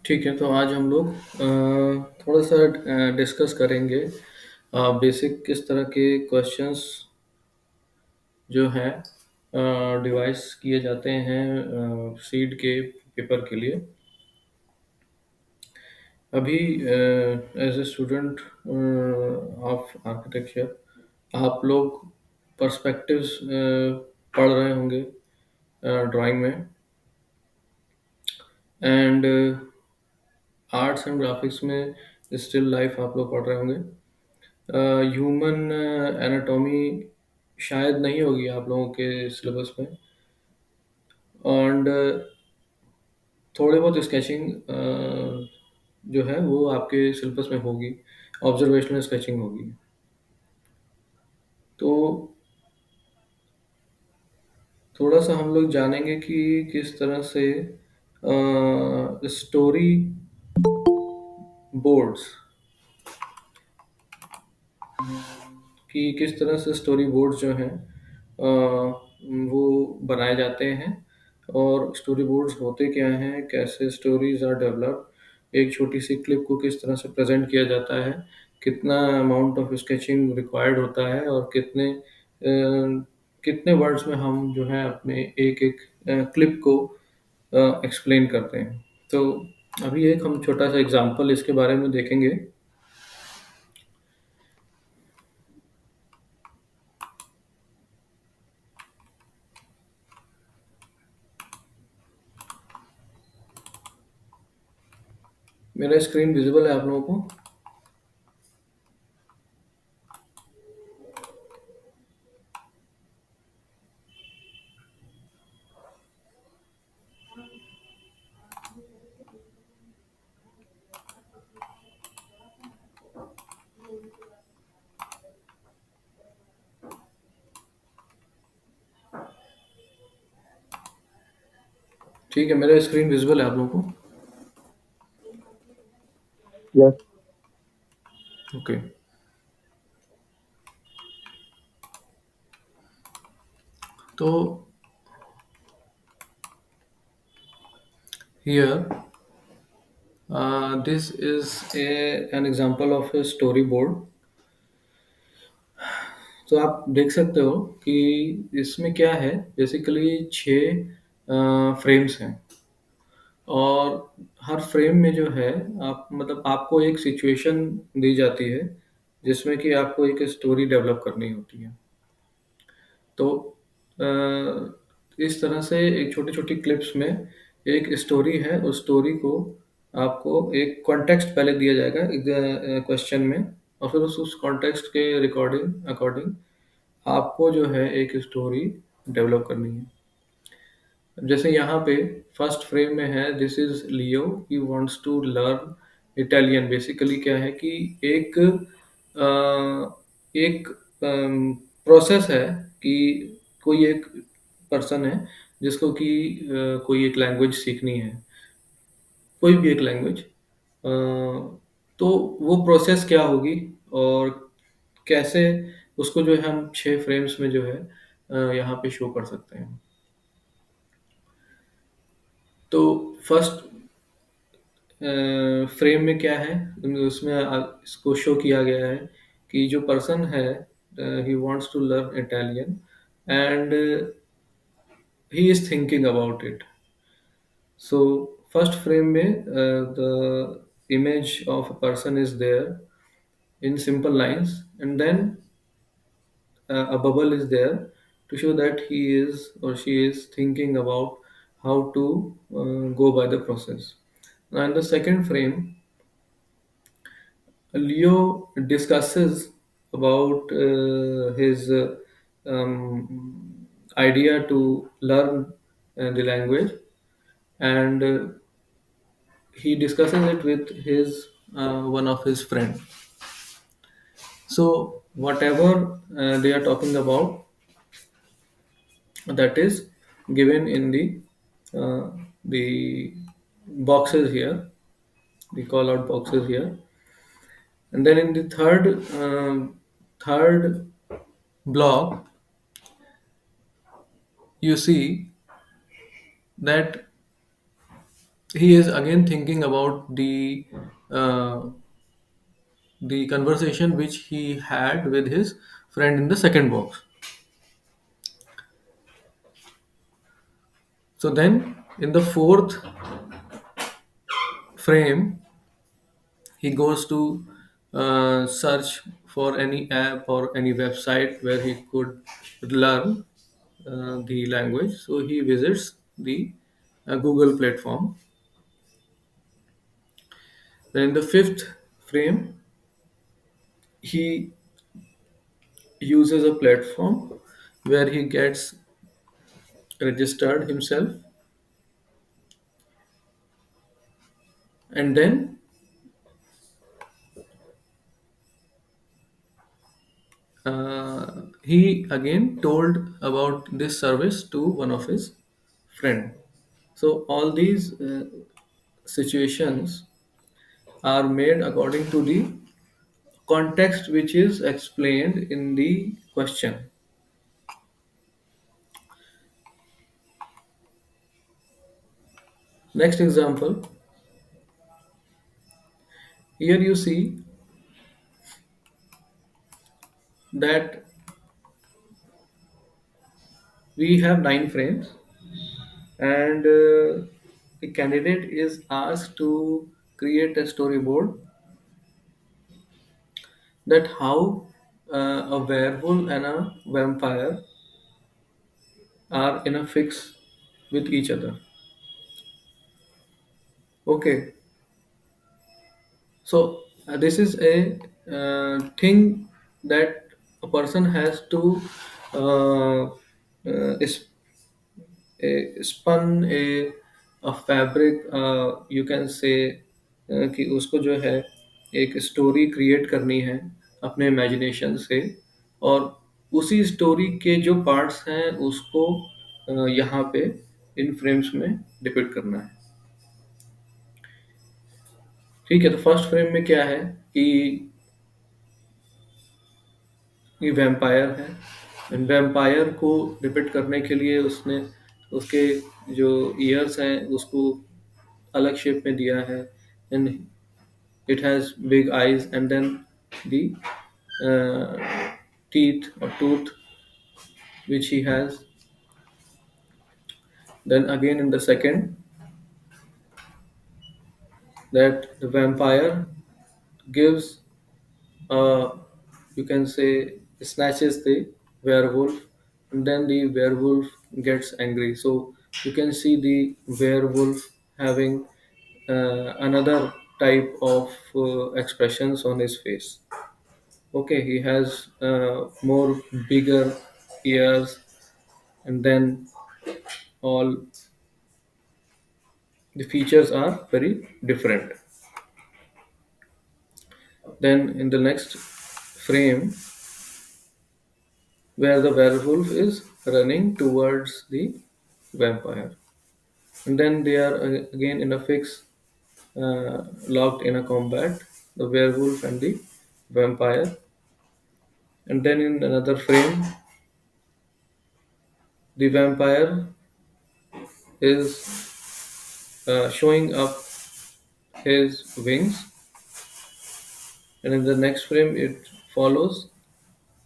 ठीक है, तो आज हम लोग थोड़ा सा डिस्कस करेंगे बेसिक किस तरह के क्वेश्चंस जो हैं डिवाइस किए जाते हैं सीड के पेपर के लिए। अभी as a student of architecture आप लोग पर्सपेक्टिव्स पढ़ रहे होंगे ड्राइंग में, एंड आर्ट्स एंड ग्राफिक्स में स्टिल लाइफ आप लोग पढ़ रहे होंगे। ह्यूमन एनाटॉमी शायद नहीं होगी आप लोगों के सिलेबस में, एंड थोड़े बहुत स्केचिंग जो है वो आपके सिलेबस में होगी, ऑब्जर्वेशनल स्केचिंग होगी। तो थोड़ा सा हम लोग जानेंगे कि किस तरह से स्टोरी बोर्ड्स कि किस तरह से स्टोरी बोर्ड्स जो हैं वो बनाए जाते हैं, और स्टोरी बोर्ड्स होते क्या हैं, कैसे स्टोरीज आर डेवलप्ड, एक छोटी सी क्लिप को किस तरह से प्रेजेंट किया जाता है, कितना अमाउंट ऑफ स्केचिंग रिक्वायर्ड होता है, और कितने वर्ड्स में हम जो है अपने एक एक क्लिप को एक्सप्लेन करते हैं। तो अभी एक हम छोटा सा एग्जांपल इसके बारे में देखेंगे। मेरा स्क्रीन विजिबल है आप लोगों को? ठीक है, मेरा स्क्रीन विजिबल है आप लोगों को? Yes. ओके। तो here this is an example of a storyboard। तो आप देख सकते हो कि इसमें क्या है, बेसिकली 6 फ्रेम्स हैं, और हर फ्रेम में जो है आप मतलब आपको एक सिचुएशन दी जाती है जिसमें कि आपको एक स्टोरी डेवलप करनी होती है। तो इस तरह से एक छोटी-छोटी क्लिप्स में एक स्टोरी है, उस स्टोरी को आपको एक कॉन्टेक्स्ट पहले दिया जाएगा क्वेश्चन में, और फिर उस कॉन्टेक्स्ट के रिकॉर्डिंग अकॉर्डिंग आपको जो है एक स्टोरी डेवलप करनी है। जैसे यहाँ पे फर्स्ट फ्रेम में है, this is Leo, he wants to learn Italian. Basically क्या है कि एक प्रोसेस है कि कोई एक पर्सन है जिसको कि कोई एक लैंग्वेज सीखनी है, कोई भी एक लैंग्वेज। तो वो प्रोसेस क्या होगी, और कैसे उसको जो है हम 6 फ्रेम्स में जो है यहाँ पे शो कर सकते हैं। तो फर्स्ट फ्रेम में क्या है, उसमें इसको शो किया गया है कि जो पर्सन है he wants to learn Italian, and he is thinking about it. So first frame में the image of a person is there in simple lines, and then a bubble is there to show that he is or she is thinking about how to go by the process. Now in the second frame, Leo discusses about his idea to learn the language, and he discusses it with his one of his friend. So whatever they are talking about, that is given in the boxes here, the call out boxes here. And then in the third block, you see that he is again thinking about the conversation which he had with his friend in the second box. So then in the fourth frame, he goes to search for any app or any website where he could learn the language. So he visits the Google platform. Then in the fifth frame, he uses a platform where he gets registered himself, and then he again told about this service to one of his friend. So all these situations are made according to the context which is explained in the question. Next example, here you see that we have 9 frames, and the candidate is asked to create a storyboard that how a werewolf and a vampire are in a fix with each other. Okay, so this is a thing that a person has to is spun a fabric, you can say, कि उसको जो है एक story create करनी है अपने imagination से, और उसी स्टोरी के जो पार्ट्स हैं उसको यहाँ पे इन फ्रेम्स में डिपिक्ट करना है। ठीक है, तो फर्स्ट फ्रेम में क्या है कि ये वैम्पायर है। वैम्पायर को डिपिक्ट करने के लिए उसने उसके जो ईयर्स हैं उसको अलग शेप में दिया है, and it has big eyes, and then the teeth or tooth which he has. Then again in the second, that the vampire gives, uh, you can say, snatches the werewolf, and then the werewolf gets angry. So you can see the werewolf having another type of expressions on his face. Okay, he has more bigger ears, and then all the features are very different. Then in the next frame, where the werewolf is running towards the vampire, and then they are again in a fix, locked in a combat, the werewolf and the vampire. And then in another frame, the vampire is showing up his wings, and in the next frame it follows.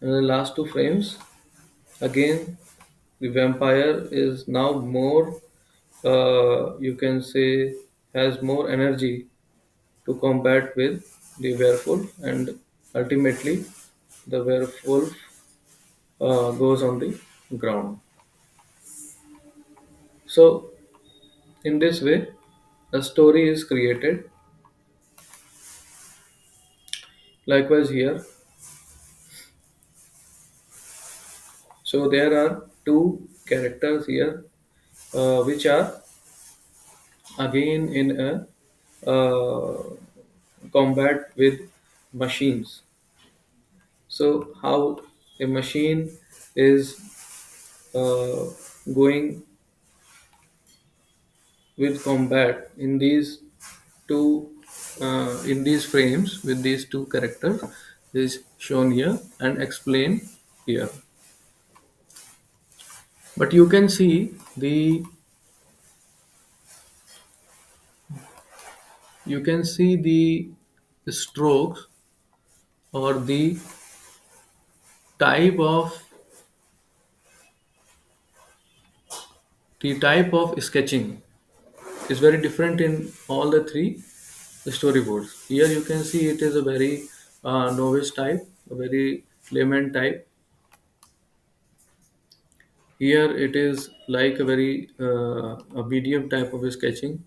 And the last 2 frames, again the vampire is now more, you can say, has more energy to combat with the werewolf, and ultimately the werewolf goes on the ground. So in this way a story is created. Likewise here, so there are 2 characters here which are again in a combat with machines. So how a machine is uh, going with combat in these two, in these frames with these 2 characters is shown here and explained here. But you can see you can see the strokes or type of the type of sketching is very different in all the three storyboards. Here you can see it is a very novice type, a very layman type. Here it is like a very a medium type of sketching,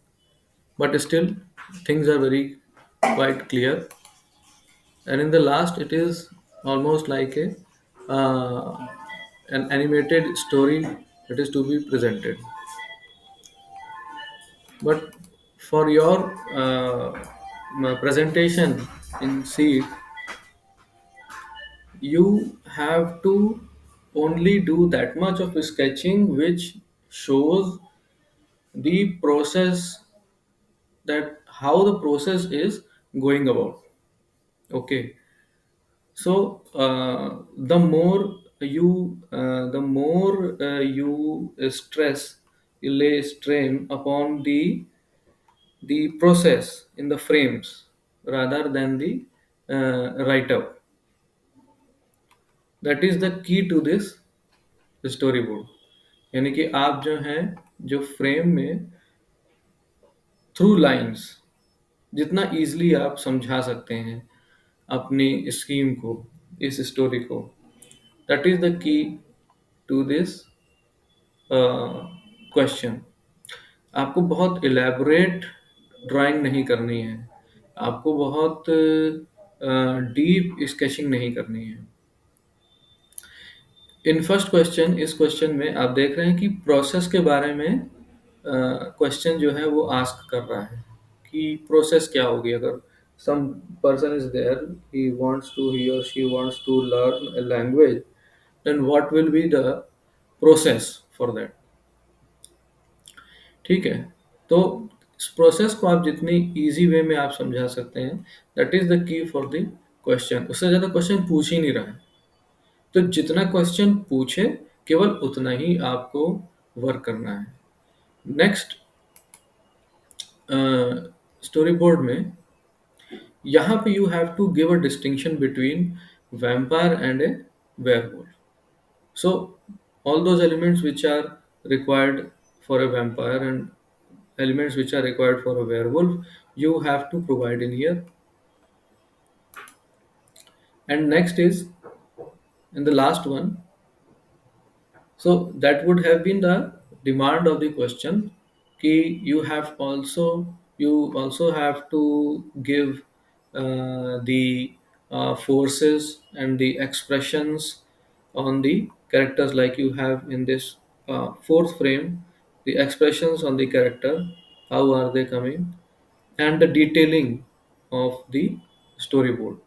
but still things are very quite clear. And in the last, it is almost like a an animated story that is to be presented. But for your presentation in Seed, you have to only do that much of sketching which shows the process, that how the process is going about. Okay, so the more you stress, you lay strain upon the process in the frames rather than the write up. That is the key to this storyboard. यानी कि आप जो हैं, जो frame में through lines जितना easily आप समझा सकते हैं अपनी स्कीम को, इस स्टोरी को, that is the key to this question. आपको बहुत इलेबोरेट ड्राइंग नहीं करनी है, आपको बहुत डीप स्केचिंग नहीं करनी है। इन फर्स्ट क्वेश्चन, इस क्वेश्चन में आप देख रहे हैं कि प्रोसेस के बारे में क्वेश्चन जो है वो आस्क कर रहा है कि प्रोसेस क्या होगी अगर some person is there, he wants to, he और she wants to learn a language, then what will be the process for that. ठीक है, तो इस प्रोसेस को आप जितनी इजी वे में आप समझा सकते हैं, दैट इज द की फॉर द क्वेश्चन। उससे ज़्यादा क्वेश्चन पूछ ही नहीं रहा है, तो जितना क्वेश्चन पूछे केवल उतना ही आपको वर्क करना है। नेक्स्ट, स्टोरी बोर्ड में यहाँ पे you have to give a distinction between vampire and a werewolf. So all those elements which are required for a vampire and elements which are required for a werewolf, you have to provide in here. And next is, in the last one, so that would have been the demand of the question. Ki you also have to give the forces and the expressions on the characters, like you have in this fourth frame, the expressions on the character, how are they coming, and the detailing of the storyboard.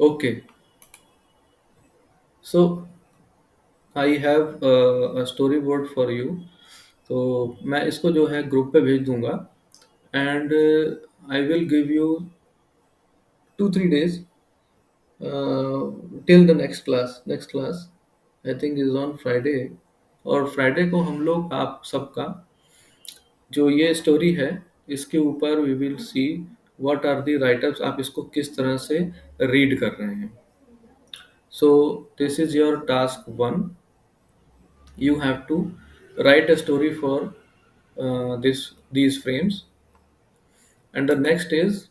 Okay, so I have a story board for you. तो मैं इसको जो है group पे भेज दूंगा, and I will give you 2-3 days till the next class I think is on Friday. और Friday को हम लोग आप सबका जो ये स्टोरी है, इसके ऊपर we will see what are the writers, आप इसको किस तरह से रीड कर रहे हैं। So this is your task 1। you have to write a story for these frames. And the next is,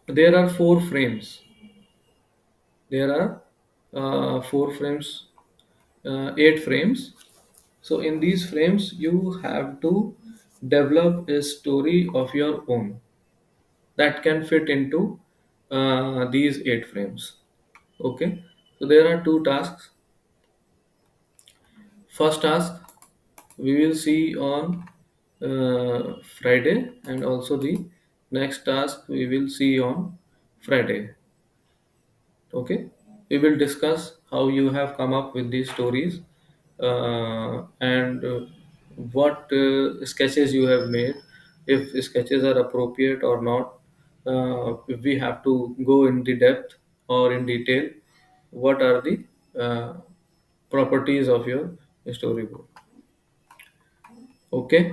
there are four frames, 8 frames. So in these frames you have to develop a story of your own that can fit into these 8 frames. Okay, so there are two tasks. First task we will see on Friday, and also the next task we will see on Friday. Okay, we will discuss how you have come up with these stories, and what sketches you have made, if sketches are appropriate or not, if we have to go in the depth or in detail. what are the uh, properties of your storyboard. Okay.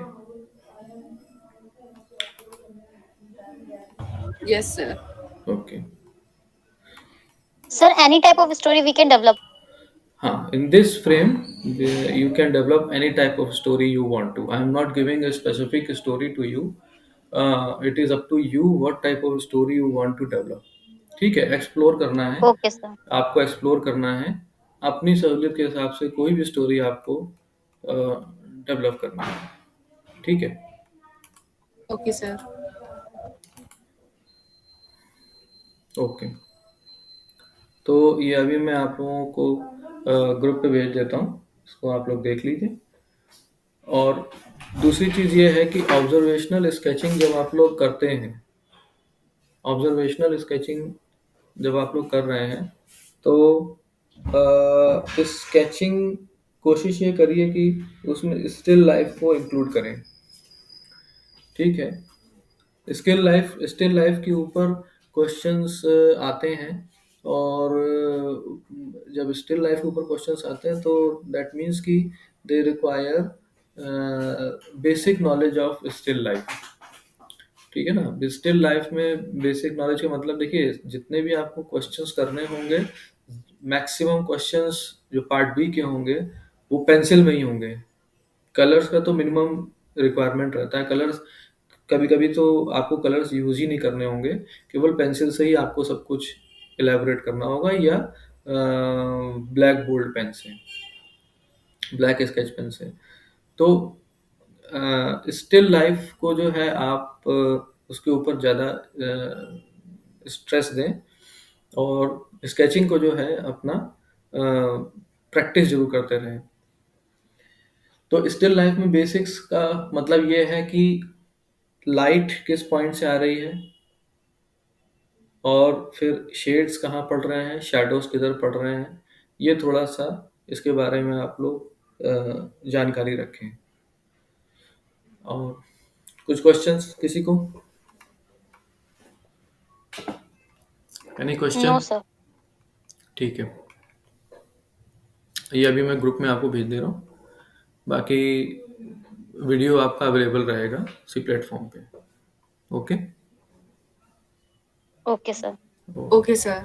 Yes, sir. Okay. Sir, any type of story we can develop. In this frame, you can develop any type of story you want to. I am not giving a specific story to you. It is up to you what type of story you want to develop. ठीक है, explore करना है, Okay, sir. आपको explore करना है, अपनी सहूलियत के हिसाब से कोई भी स्टोरी आपको डेवलप करना है। ठीक है। Okay, sir. ओके। तो ये अभी मैं आप लोगों को ग्रुप पे भेज देता हूँ, इसको आप लोग देख लीजिए। और दूसरी चीज़ ये है कि ऑब्जर्वेशनल स्केचिंग जब आप लोग करते हैं, ऑब्जर्वेशनल स्केचिंग जब आप लोग कर रहे हैं, तो इस स्केचिंग कोशिश ये करिए कि उसमें स्टिल लाइफ को इंक्लूड करें। ठीक है। स्टिल लाइफ के ऊपर क्वेश्चंस आते हैं, और जब स्टिल लाइफ के ऊपर क्वेश्चंस आते हैं तो दैट मीन्स कि they require basic knowledge of still life. ठीक है ना। स्टिल लाइफ में बेसिक नॉलेज का मतलब देखिए, जितने भी आपको क्वेश्चंस करने होंगे, मैक्सिमम क्वेश्चंस जो पार्ट बी के होंगे वो पेंसिल में ही होंगे। कलर्स का तो मिनिमम रिक्वायरमेंट रहता है। कलर्स कभी कभी तो आपको कलर्स यूज ही नहीं करने होंगे, केवल पेंसिल से ही आपको सब कुछ इलेबोरेट करना होगा, या ब्लैक बोल्ड पेन से, ब्लैक स्केच पेन से। तो स्टिल लाइफ को जो है आप उसके ऊपर ज़्यादा स्ट्रेस दें, और स्केचिंग को जो है अपना प्रैक्टिस जरूर करते रहें। तो स्टिल लाइफ में बेसिक्स का मतलब ये है कि लाइट किस पॉइंट से आ रही है, और फिर शेड्स कहाँ पड़ रहे हैं, शैडोज किधर पड़ रहे हैं, ये थोड़ा सा इसके बारे में आप लोग जानकारी रखें। और कुछ क्वेश्चंस किसी को? Any No, question? sir. ठीक है, ये अभी मैं ग्रुप में आपको भेज दे रहा हूँ। बाकी वीडियो आपका अवेलेबल रहेगा उसी प्लेटफॉर्म पे। Okay. Okay, sir. Okay, sir.